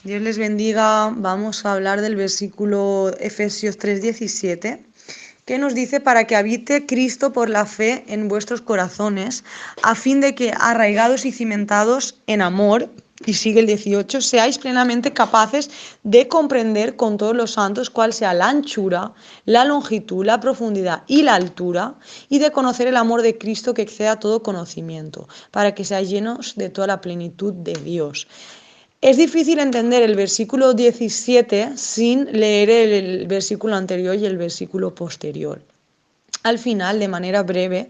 Dios les bendiga. Vamos a hablar del versículo Efesios 3:17, que nos dice para que habite Cristo por la fe en vuestros corazones, a fin de que, arraigados y cimentados en amor, y sigue el 18, seáis plenamente capaces de comprender con todos los santos cuál sea la anchura, la longitud, la profundidad y la altura, y de conocer el amor de Cristo que exceda todo conocimiento, para que seáis llenos de toda la plenitud de Dios. Es difícil entender el versículo 17 sin leer el versículo anterior y el versículo posterior. Al final, de manera breve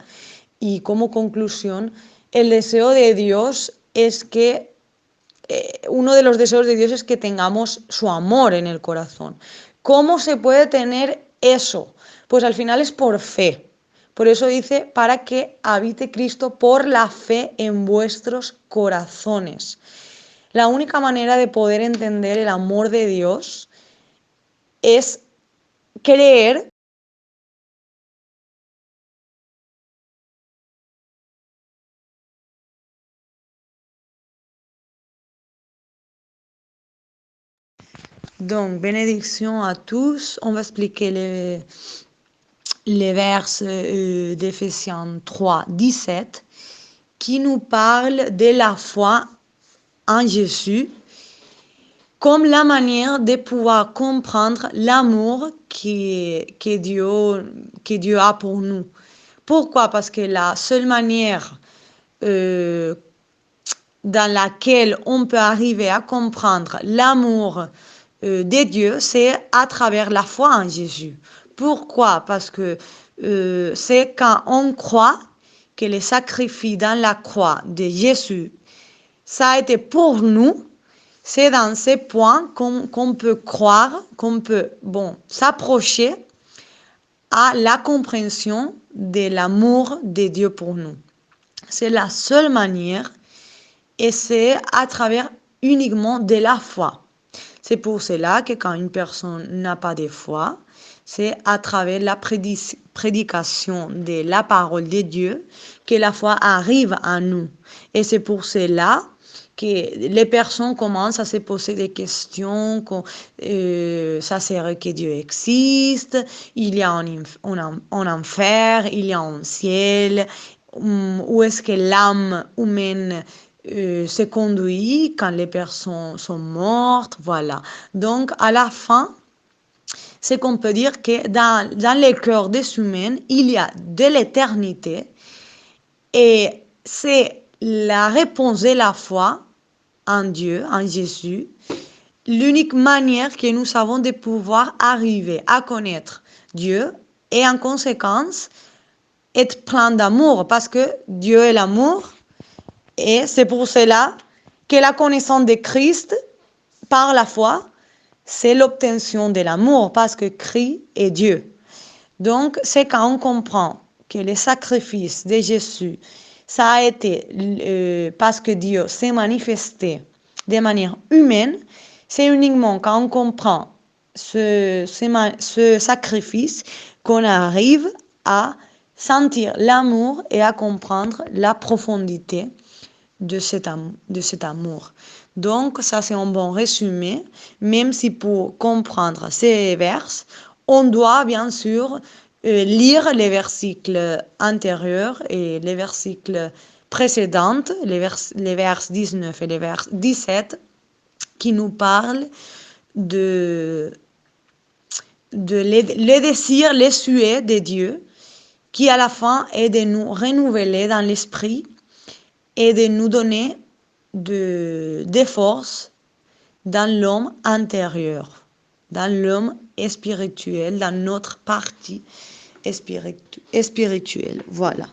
y como conclusión, el deseo de Dios es que uno de los deseos de Dios es que tengamos su amor en el corazón. ¿Cómo se puede tener eso? Pues al final es por fe. Por eso dice, para que habite Cristo por la fe en vuestros corazones. La única manera de poder entender el amor de Dios es creer. Donc, bénédiction à tous. On va expliquer les versets d'Éphésiens 3:17 qui nous parlent de la foi en Jésus comme la manière de pouvoir comprendre l'amour que Dieu a pour nous. Pourquoi? Parce que la seule manière dans laquelle on peut arriver à comprendre l'amour de Dieu, c'est à travers la foi en Jésus. Pourquoi? Parce que c'est quand on croit que le sacrifice dans la croix de Jésus, ça a été pour nous. C'est dans ces points qu'on peut croire, qu'on peut s'approcher à la compréhension de l'amour de Dieu pour nous. C'est la seule manière et c'est à travers uniquement de la foi. C'est pour cela que quand une personne n'a pas de foi, c'est à travers la prédication de la parole de Dieu que la foi arrive à nous. Et c'est pour cela que les personnes commencent à se poser des questions, ça serait que Dieu existe, il y a un enfer, il y a un ciel, où est-ce que l'âme humaine se conduit quand les personnes sont mortes, voilà. Donc, à la fin, c'est qu'on peut dire que dans les cœurs des humains, il y a de l'éternité et c'est la réponse de la foi en Dieu, en Jésus, l'unique manière que nous avons de pouvoir arriver à connaître Dieu et en conséquence être plein d'amour parce que Dieu est l'amour et c'est pour cela que la connaissance de Christ par la foi, c'est l'obtention de l'amour parce que Christ est Dieu. Donc, c'est quand on comprend que le sacrifice de Jésus, ça a été parce que Dieu s'est manifesté de manière humaine, c'est uniquement quand on comprend ce sacrifice qu'on arrive à sentir l'amour et à comprendre la profondité de cet amour. Donc, ça c'est un bon résumé, même si pour comprendre ces versets, on doit bien sûr lire les versets antérieurs et les versets précédents, les vers 19 et les vers 17, qui nous parlent de les désirs, les souhaits de Dieu, qui à la fin est de nous renouveler dans l'esprit et de nous donner des forces dans l'homme intérieur, dans l'homme spirituel, dans notre partie spirituelle. Voilà.